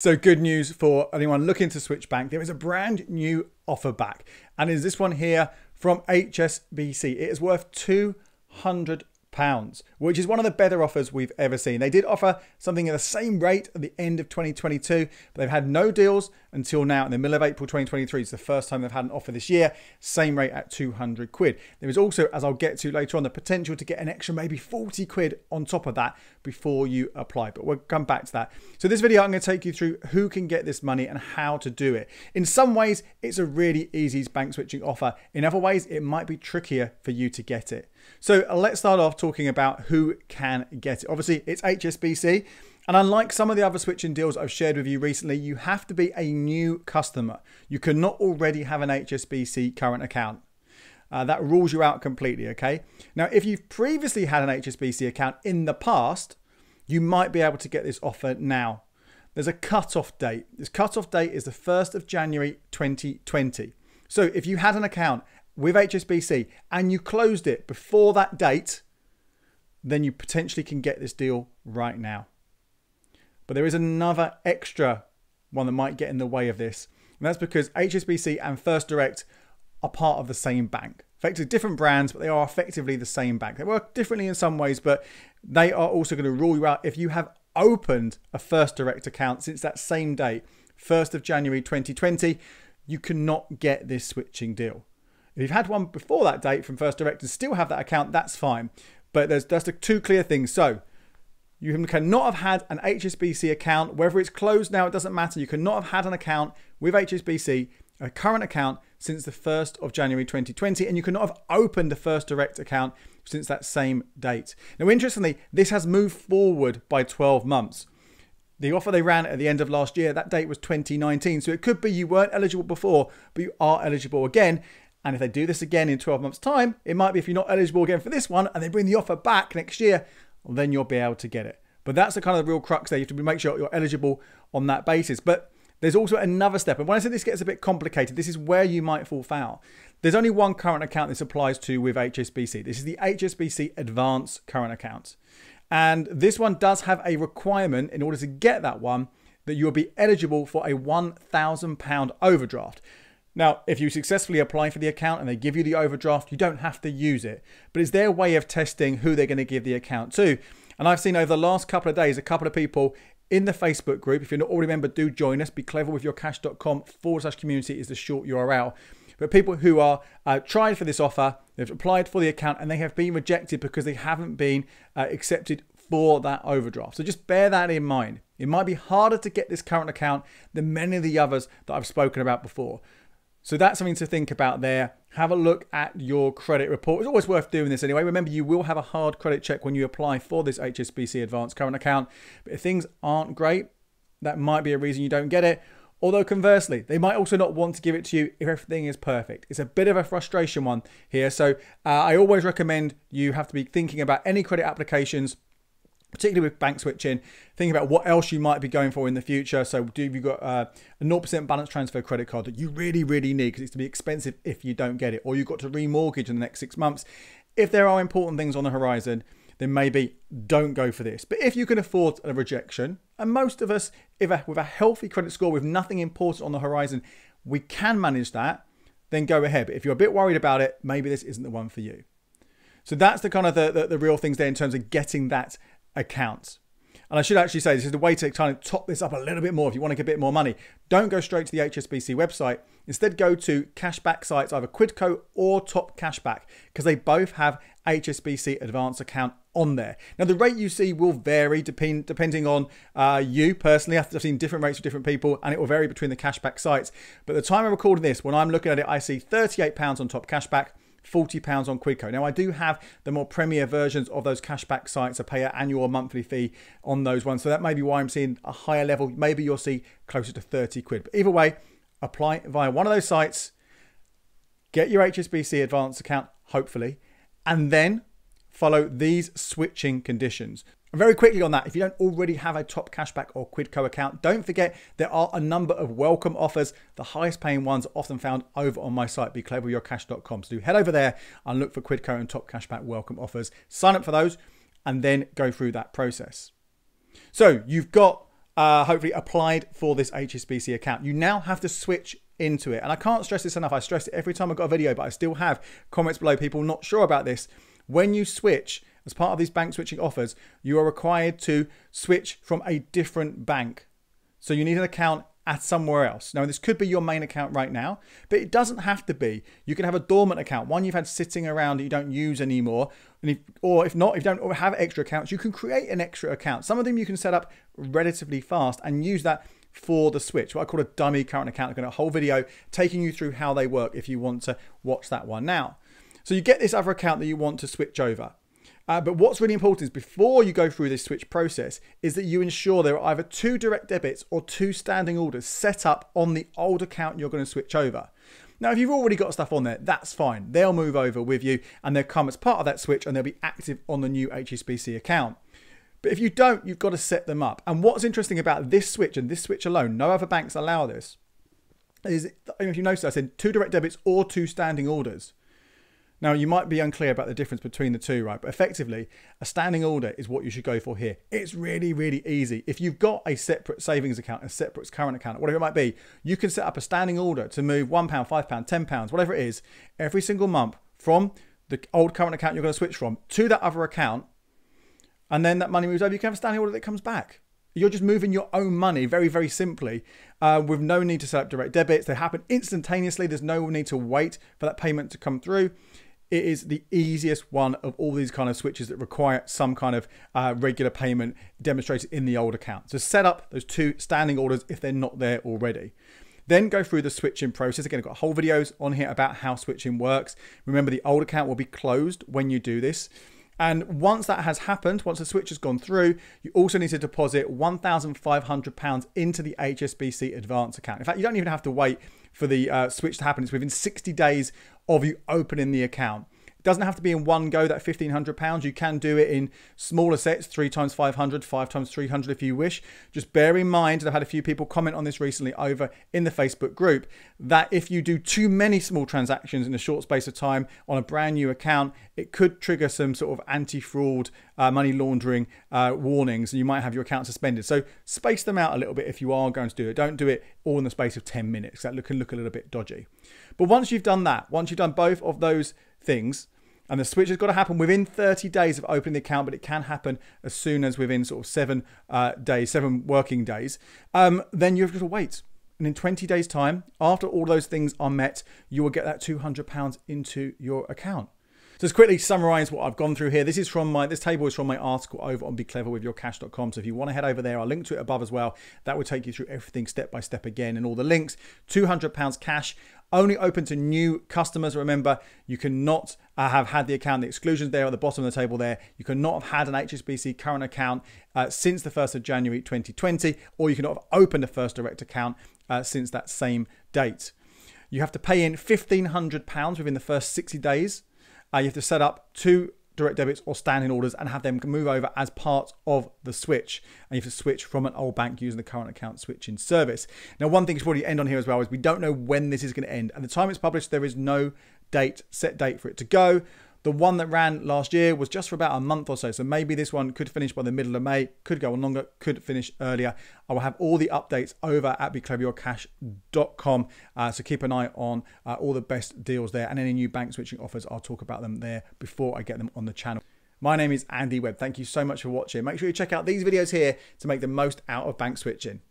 So good news for anyone looking to switch bank. There is a brand new offer back, and is this one here from HSBC. It is worth £200, which is one of the better offers we've ever seen. They did offer something at the same rate at the end of 2022, but they've had no deals until now in the middle of April 2023. It's the first time they've had an offer this year, same rate at £200. There is also, as I'll get to later on, the potential to get an extra maybe £40 on top of that before you apply, but we'll come back to that. So this video, I'm going to take you through who can get this money and how to do it. In some ways, it's a really easy bank switching offer. In other ways, it might be trickier for you to get it. So let's start off talking about who can get it. Obviously, it's HSBC. And unlike some of the other switching deals I've shared with you recently, you have to be a new customer. You cannot already have an HSBC current account. That rules you out completely, okay? Now, if you've previously had an HSBC account in the past, you might be able to get this offer now. There's a cut-off date. This cut-off date is the 1st of January 2020. So if you had an account with HSBC and you closed it before that date, then you potentially can get this deal right now. But there is another extra one that might get in the way of this. And that's because HSBC and First Direct are part of the same bank. Effectively different brands, but they are effectively the same bank. They work differently in some ways, but they are also going to rule you out if you have opened a First Direct account since that same date, 1st of January 2020, you cannot get this switching deal. If you've had one before that date from First Direct and still have that account, that's fine. But there's just two clear things. So you cannot have had an HSBC account, whether it's closed now, it doesn't matter. You cannot have had an account with HSBC, a current account, since the 1st of January 2020, and you cannot have opened a First Direct account since that same date. Now, interestingly, this has moved forward by 12 months. The offer they ran at the end of last year, that date was 2019. So it could be you weren't eligible before, but you are eligible again. And if they do this again in 12 months' time, it might be if you're not eligible again for this one and they bring the offer back next year, well, then you'll be able to get it. But that's the kind of the real crux there. You have to make sure you're eligible on that basis. But there's also another step. And when I say this gets a bit complicated, this is where you might fall foul. There's only one current account this applies to with HSBC. This is the HSBC Advance current account. And this one does have a requirement in order to get that one that you'll be eligible for a £1,000 overdraft. Now, if you successfully apply for the account and they give you the overdraft, you don't have to use it. But it's their way of testing who they're going to give the account to. And I've seen over the last couple of days, a couple of people in the Facebook group. If you're not already a member, do join us. becleverwithyourcash.com/community is the short URL. But people who are tried for this offer, they've applied for the account and they have been rejected because they haven't been accepted for that overdraft. So just bear that in mind. It might be harder to get this current account than many of the others that I've spoken about before. So that's something to think about there. Have a look at your credit report. It's always worth doing this anyway. Remember, you will have a hard credit check when you apply for this HSBC Advanced current account. But if things aren't great, that might be a reason you don't get it. Although conversely, they might also not want to give it to you if everything is perfect. It's a bit of a frustration one here. So I always recommend you have to be thinking about any credit applications, particularly with bank switching, thinking about what else you might be going for in the future. So you've got a 0% balance transfer credit card that you really, really need because it's to be expensive if you don't get it, or you've got to remortgage in the next 6 months. If there are important things on the horizon, then maybe don't go for this. But if you can afford a rejection, and most of us, with a healthy credit score with nothing important on the horizon, we can manage that, then go ahead. But if you're a bit worried about it, maybe this isn't the one for you. So that's the kind of the real things there in terms of getting that account. And I should actually say this is the way to kind of top this up a little bit more if you want to get a bit more money. Don't go straight to the HSBC website. Instead, go to cashback sites, either Quidco or Top Cashback, because they both have HSBC Advanced account on there. Now, the rate you see will vary depending on you personally. I've seen different rates for different people, and it will vary between the cashback sites. But at the time I'm recording this, when I'm looking at it, I see £38 on Top Cashback, £40 on Quidco. Now, I do have the more premier versions of those cashback sites. I pay an annual or monthly fee on those ones. So that may be why I'm seeing a higher level. Maybe you'll see closer to 30 quid. But either way, apply via one of those sites, get your HSBC Advanced account, hopefully, and then follow these switching conditions. Very quickly on that, if you don't already have a Top Cashback or Quidco account, don't forget there are a number of welcome offers. The highest paying ones are often found over on my site, becleverwithyourcash.com. So do head over there and look for Quidco and Top Cashback welcome offers. Sign up for those and then go through that process. So you've got hopefully applied for this HSBC account. You now have to switch into it. And I can't stress this enough. I stress it every time I've got a video, but I still have comments below, people not sure about this. When you switch, as part of these bank switching offers, you are required to switch from a different bank. So you need an account at somewhere else. Now, this could be your main account right now, but it doesn't have to be. You can have a dormant account, one you've had sitting around that you don't use anymore. And if not, if you don't have extra accounts, you can create an extra account. Some of them you can set up relatively fast and use that for the switch, what I call a dummy current account. I've got a whole video taking you through how they work if you want to watch that one now. So you get this other account that you want to switch over. But what's really important is before you go through this switch process is that you ensure there are either 2 direct debits or 2 standing orders set up on the old account you're going to switch over. Now, if you've already got stuff on there, that's fine. They'll move over with you and they'll come as part of that switch and they'll be active on the new HSBC account. But if you don't, you've got to set them up. And what's interesting about this switch and this switch alone, no other banks allow this, is if you notice I said 2 direct debits or 2 standing orders. Now, you might be unclear about the difference between the two, right? But effectively, a standing order is what you should go for here. It's really, really easy. If you've got a separate savings account, a separate current account, whatever it might be, you can set up a standing order to move £1, £5, £10, whatever it is, every single month from the old current account you're going to switch from to that other account. And then that money moves over. You can have a standing order that comes back. You're just moving your own money very, very simply with no need to set up direct debits. They happen instantaneously. There's no need to wait for that payment to come through. It is the easiest one of all these kind of switches that require some kind of regular payment demonstrated in the old account. So set up those 2 standing orders if they're not there already. Then go through the switching process. Again, I've got whole videos on here about how switching works. Remember, the old account will be closed when you do this. And once that has happened, once the switch has gone through, you also need to deposit £1,500 into the HSBC advance account. In fact, you don't even have to wait for the switch to happen. It's within 60 days of you opening the account. It doesn't have to be in one go, that £1,500. You can do it in smaller sets, 3 times 500, 5 times 300 if you wish. Just bear in mind, and I've had a few people comment on this recently over in the Facebook group, that if you do too many small transactions in a short space of time on a brand new account, it could trigger some sort of anti-fraud, money laundering warnings, and you might have your account suspended. So space them out a little bit if you are going to do it. Don't do it all in the space of 10 minutes. That can look a little bit dodgy. But once you've done that, once you've done both of those things, and the switch has got to happen within 30 days of opening the account, but it can happen as soon as within sort of 7 working days, then you've got to wait. And in 20 days time, after all those things are met, you will get that £200 into your account. So let's quickly summarize what I've gone through here. This table is from my article over on becleverwithyourcash.com. So if you want to head over there, I'll link to it above as well. That will take you through everything step by step again and all the links. £200 cash, only open to new customers. Remember, you cannot have had the account. The exclusions there at the bottom of the table there. You cannot have had an HSBC current account since the 1st of January 2020, or you cannot have opened a first direct account since that same date. You have to pay in £1,500 within the first 60 days. You have to set up 2 direct debits or standing orders and have them move over as part of the switch. And you have to switch from an old bank using the current account switching service. Now, one thing to probably end on here as well is we don't know when this is going to end. At the time it's published, there is no set date for it to go. The one that ran last year was just for about a month or so. So maybe this one could finish by the middle of May, could go on longer, could finish earlier. I will have all the updates over at becleverwithyourcash.com. So keep an eye on all the best deals there and any new bank switching offers. I'll talk about them there before I get them on the channel. My name is Andy Webb. Thank you so much for watching. Make sure you check out these videos here to make the most out of bank switching.